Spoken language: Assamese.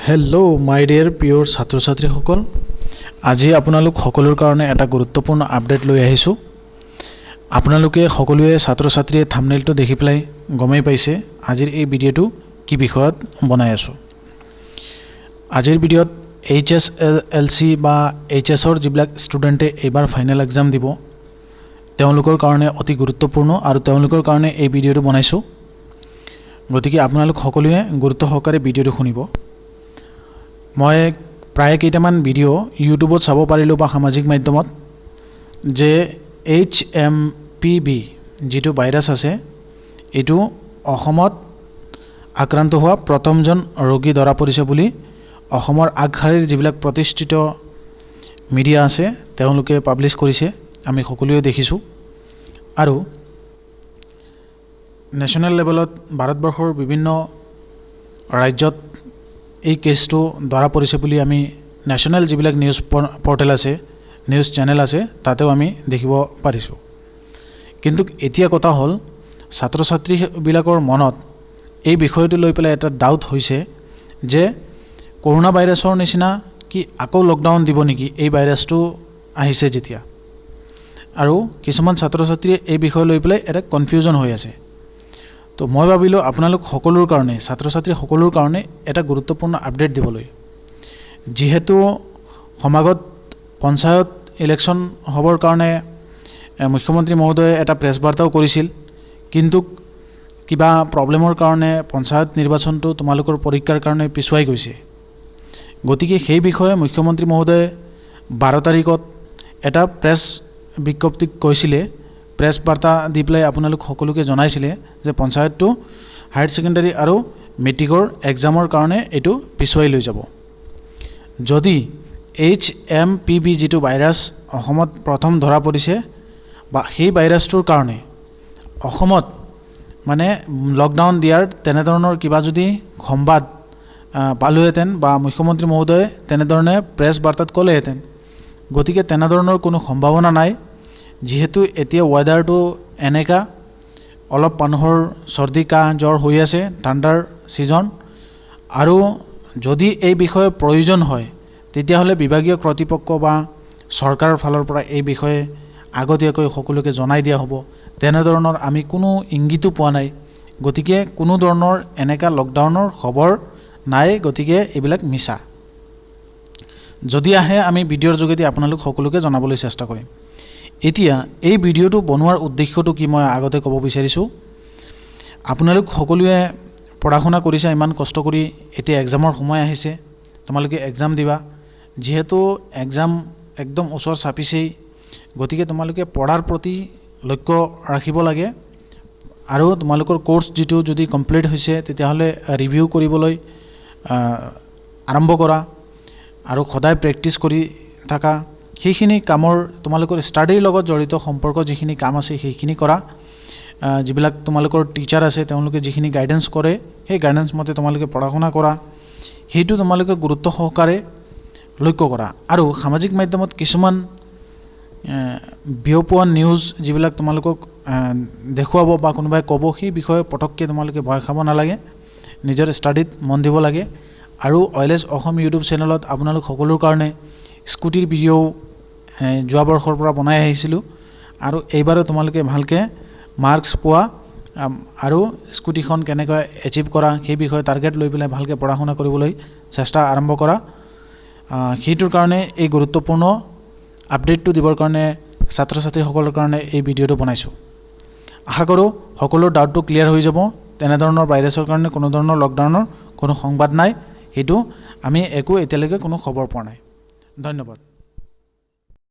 হেল্ল' মাই ডিয়াৰ প্ৰিয় ছাত্ৰ ছাত্ৰীসকল, আজি আপোনালোক সকলোৰ কাৰণে এটা গুৰুত্বপূৰ্ণ আপডেট লৈ আহিছোঁ। আপোনালোকে সকলোৱে ছাত্ৰ ছাত্ৰীয়ে থাম্বনেইলটো দেখি পেলাই গমেই পাইছে আজিৰ এই ভিডিঅ'টো কি বিষয়ত বনাই আছোঁ। আজিৰ ভিডিঅ'ত HSLC বা HSৰ যিবিলাক ষ্টুডেণ্টে এইবাৰ ফাইনেল এক্সাম দিব তেওঁলোকৰ কাৰণে অতি গুৰুত্বপূৰ্ণ আৰু তেওঁলোকৰ কাৰণে এই ভিডিঅ'টো বনাইছোঁ। গতিকে আপোনালোক সকলোৱে গুৰুত্ব সহকাৰে ভিডিঅ'টো শুনিব। মই প্ৰায় কেইটামান ভিডিঅ' ইউটিউবত চাব পাৰিলোঁ বা সামাজিক মাধ্যমত যে HMPV যিটো ভাইৰাছ আছে এইটো অসমত আক্ৰান্ত হোৱা প্ৰথমজন ৰোগী ধৰা পৰিছে বুলি অসমৰ আগশাৰীৰ যিবিলাক প্ৰতিষ্ঠিত মিডিয়া আছে তেওঁলোকে পাব্লিছ কৰিছে, আমি সকলোৱে দেখিছোঁ। আৰু নেশ্যনেল লেভেলত ভাৰতবৰ্ষৰ বিভিন্ন ৰাজ্যত এই কেছটো ধৰা পৰিছে বুলি আমি নেশ্যনেল যিবিলাক নিউজ পৰ্টেল আছে, নিউজ চেনেল আছে তাতেও আমি দেখিব পাৰিছোঁ। কিন্তু এতিয়া কথা হ'ল ছাত্ৰ ছাত্ৰীবিলাকৰ মনত এই বিষয়টো লৈ পেলাই এটা ডাউট হৈছে যে কৰোণা ভাইৰাছৰ নিচিনা কি আকৌ লকডাউন দিব নেকি এই ভাইৰাছটো আহিছে যেতিয়া। আৰু কিছুমান ছাত্ৰ ছাত্ৰীয়ে এই বিষয় লৈ পেলাই এটা কনফিউজন হৈ আছে। তো মই ভাবিলোঁ আপোনালোক সকলোৰ কাৰণে, ছাত্ৰ ছাত্ৰী সকলোৰ কাৰণে এটা গুৰুত্বপূৰ্ণ আপডেট দিবলৈ। যিহেতু সমাগত পঞ্চায়ত ইলেকশ্যন হ'বৰ কাৰণে মুখ্যমন্ত্ৰী মহোদয়ে এটা প্ৰেছ বাৰ্তাও কৰিছিল, কিন্তু কিবা প্ৰব্লেমৰ কাৰণে পঞ্চায়ত নিৰ্বাচনটো তোমালোকৰ পৰীক্ষাৰ কাৰণে পিছুৱাই গৈছে। গতিকে সেই বিষয়ে মুখ্যমন্ত্ৰী মহোদয়ে 12 তাৰিখত এটা প্ৰেছ বিজ্ঞপ্তি কৈছিলে, প্ৰেছ বাৰ্তা দি পেলাই আপোনালোক সকলোকে জনাইছিলে যে পঞ্চায়তটো হায়াৰ ছেকেণ্ডাৰী আৰু মেট্ৰিকৰ এক্সামৰ কাৰণে এইটো পিছুৱাই লৈ যাব। যদি HMPV যিটো ভাইৰাছ অসমত প্ৰথম ধৰা পৰিছে বা সেই ভাইৰাছটোৰ কাৰণে অসমত মানে লকডাউন দিয়াৰ তেনেধৰণৰ কিবা যদি সংবাদ পালোহেঁতেন বা মুখ্যমন্ত্ৰী মহোদয়ে তেনেধৰণে প্ৰেছ বাৰ্তাত ক'লেহেঁতেন। গতিকে তেনেধৰণৰ কোনো সম্ভাৱনা নাই, যিহেতু এতিয়া ৱেডাৰটো এনেকা, অলপ মানুহৰ চৰ্দি কাহ জ্বৰ হৈ আছে, ঠাণ্ডাৰ ছিজন। আৰু যদি এই বিষয়ে প্ৰয়োজন হয় তেতিয়াহ'লে বিভাগীয় কৰ্তৃপক্ষ বা চৰকাৰৰ ফালৰ পৰা এই বিষয়ে আগতীয়াকৈ সকলোকে জনাই দিয়া হ'ব। তেনেধৰণৰ আমি কোনো ইংগিতো পোৱা নাই। গতিকে কোনো ধৰণৰ এনেকা লকডাউনৰ খবৰ নাই, গতিকে এইবিলাক মিছা। যদি আহে আমি ভিডিঅ'ৰ যোগেদি আপোনালোক সকলোকে জনাবলৈ চেষ্টা কৰিম। এতিয়া এই ভিডিঅ'টো বনোৱাৰ উদ্দেশ্যটো কি মই আগতে ক'ব বিচাৰিছোঁ। আপোনালোক সকলোৱে পঢ়া শুনা কৰিছে ইমান কষ্ট কৰি, এতিয়া এক্সামৰ সময় আহিছে, তোমালোকে এক্সাম দিবা। যিহেতু এক্সাম একদম ওচৰ চাপিছেই, গতিকে তোমালোকে পঢ়াৰ প্ৰতি লক্ষ্য ৰাখিব লাগে। আৰু তোমালোকৰ কোৰ্চ যিটো যদি কমপ্লিট হৈছে তেতিয়াহ'লে ৰিভিউ কৰিবলৈ আৰম্ভ কৰা আৰু সদায় প্ৰেক্টিছ কৰি থাকা। সেইখিনি কামৰ তোমালোকৰ ষ্টাডিৰ লগত জড়িত সম্পৰ্ক যিখিনি কাম আছে সেইখিনি কৰা। যিবিলাক তোমালোকৰ টিচাৰ আছে তেওঁলোকে যিখিনি গাইডেন্স কৰে সেই গাইডেন্স মতে তোমালোকে পঢ়া শুনা কৰা, সেইটো তোমালোকে গুৰুত্ব সহকাৰে লক্ষ্য কৰা। আৰু সামাজিক মাধ্যমত কিছুমান বিয়পোৱা নিউজ যিবিলাক তোমালোকক দেখুৱাব বা কোনোবাই ক'ব, সেই বিষয়ে পটককৈ তোমালোকে ভয় খাব নালাগে, নিজৰ ষ্টাডিত মন দিব লাগে। আৰু OILS অসম ইউটিউব চেনেলত আপোনালোক সকলোৰ কাৰণে স্কুটিৰ ভিডিঅ' যোৱা বৰ্ষৰ পৰা বনাই আহিছিলোঁ, আৰু এইবাৰো তোমালোকে ভালকৈ মাৰ্কছ পোৱা আৰু স্কুটিখন কেনেকৈ এচিভ কৰা সেই বিষয়ে টাৰ্গেট লৈ পেলাই ভালকৈ পঢ়া শুনা কৰিবলৈ চেষ্টা আৰম্ভ কৰা। সেইটোৰ কাৰণে এই গুৰুত্বপূৰ্ণ আপডেটটো দিবৰ কাৰণে ছাত্ৰ ছাত্ৰীসকলৰ কাৰণে এই ভিডিঅ'টো বনাইছোঁ। আশা কৰোঁ সকলোৰ ডাউটটো ক্লিয়াৰ হৈ যাব। তেনেধৰণৰ ভাইৰাছৰ কাৰণে কোনো ধৰণৰ লকডাউনৰ কোনো সংবাদ নাই, সেইটো আমি একো এতিয়ালৈকে কোনো খবৰ পোৱা নাই। ধন্যবাদ।